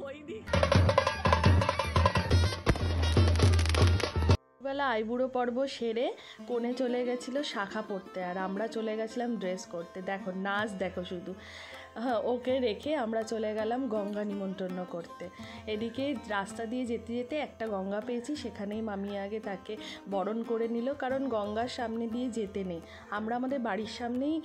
ওই দিক বেলা আইবুড়ো পর্ব সেরে কোণে চলে গেছিলো শাখা পড়তে, আর আমরা চলে গেছিলাম ড্রেস করতে। দেখো নাচ দেখো শুধু। হ্যাঁ, ওকে রেখে আমরা চলে গেলাম গঙ্গা নিমন্ত্রণ করতে। এদিকে রাস্তা দিয়ে যেতে যেতে একটা গঙ্গা পেয়েছি, সেখানেই মামি আগে তাকে বরণ করে নিল, কারণ গঙ্গার সামনে দিয়ে যেতে নেই। আমরা আমাদের বাড়ির সামনেই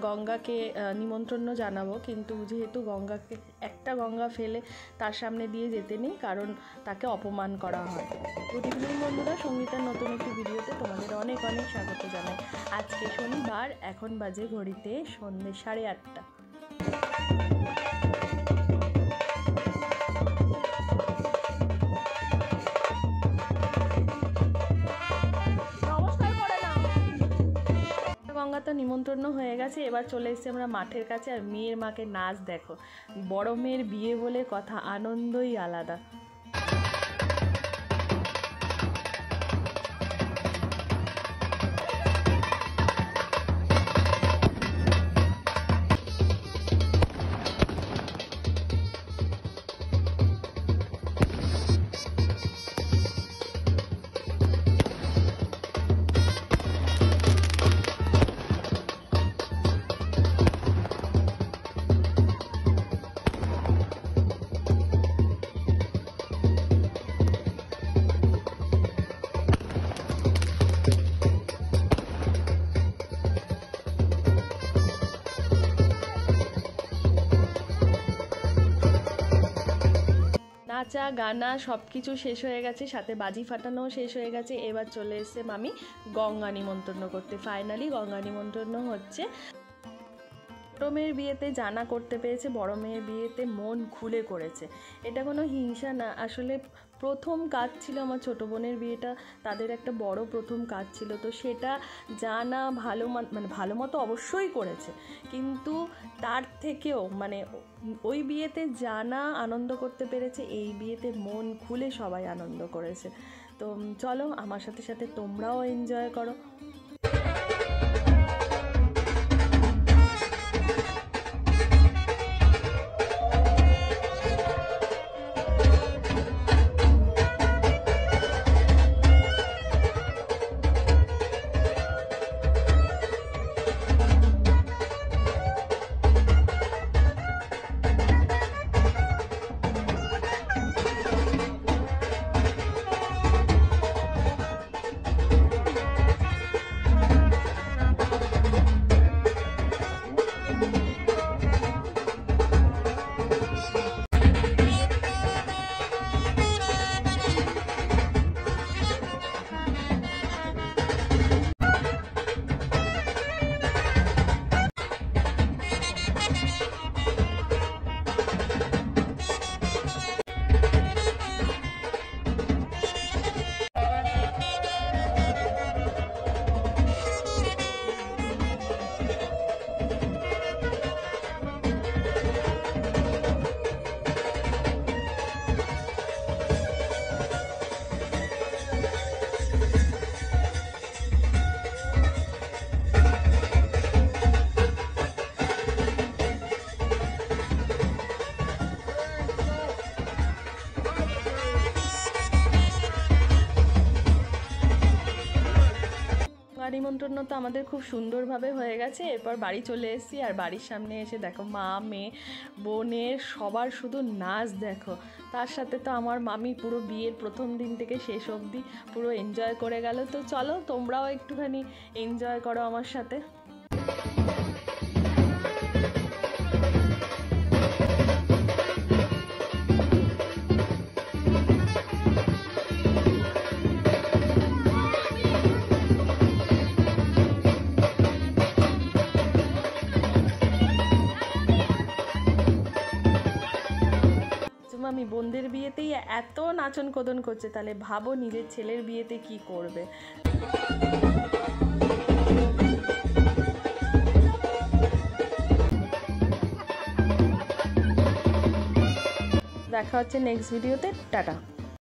গঙ্গাকে নিমন্ত্রণ জানাবো, কিন্তু যেহেতু গঙ্গাকে একটা গঙ্গা ফেলে তার সামনে দিয়ে যেতে নেই, কারণ তাকে অপমান করা হয়। গুড ইভিনিং বন্ধুরা, সঙ্গীতার নতুন একটি ভিডিওতে তোমাদের অনেক অনেক স্বাগত জানাই। আজকে শনিবার, এখন বাজে ঘড়িতে সন্ধ্যে 8:30। গঙ্গা তো নিমন্ত্রণ হয়ে গেছে, এবার চলে এসেছি আমরা মাঠের কাছে। আর মেয়ের মাকে নাচ দেখো, বড় মেয়ের বিয়ে বলে কথা, আনন্দই আলাদা। নাচা গানা সব কিছু শেষ হয়ে গেছে, সাথে বাজি ফাটানোও শেষ হয়ে গেছে। এবার চলে এসেছে মামি গঙ্গা নিমন্ত্রণ করতে। ফাইনালি গঙ্গা নিমন্ত্রণ হচ্ছে। ছোটো মেয়ের বিয়েতে জানা করতে পেরেছে, বড় মেয়ের বিয়েতে মন খুলে করেছে। এটা কোনো হিংসা না, আসলে প্রথম কাজ ছিল আমার ছোটো বোনের বিয়েটা, তাদের একটা বড় প্রথম কাজ ছিল, তো সেটা জানা ভালো মতো অবশ্যই করেছে, কিন্তু তার থেকেও ওই বিয়েতে জানা আনন্দ করতে পেরেছে, এই বিয়েতে মন খুলে সবাই আনন্দ করেছে। তো চলো আমার সাথে সাথে তোমরাও এনজয় করো। নিমন্ত্রণ তো আমাদের খুব সুন্দরভাবে হয়ে গেছে। এরপর বাড়ি চলে এসেছি, আর বাড়ির সামনে এসে দেখো মা মেয়ে বোনের সবার শুধু নাচ দেখো। তার সাথে তো আমার মামি পুরো বিয়ের প্রথম দিন থেকে শেষ অবধি পুরো এনজয় করে গেল। তো চলো তোমরাও একটুখানি এনজয় করো আমার সাথে। আমি বোনদের বিয়েতেই এত নাচন কোদন করছে, তাহলে ভাবো নিজের ছেলের বিয়েতে কি করবে। দেখা হচ্ছে নেক্সট ভিডিওতে। টাটা।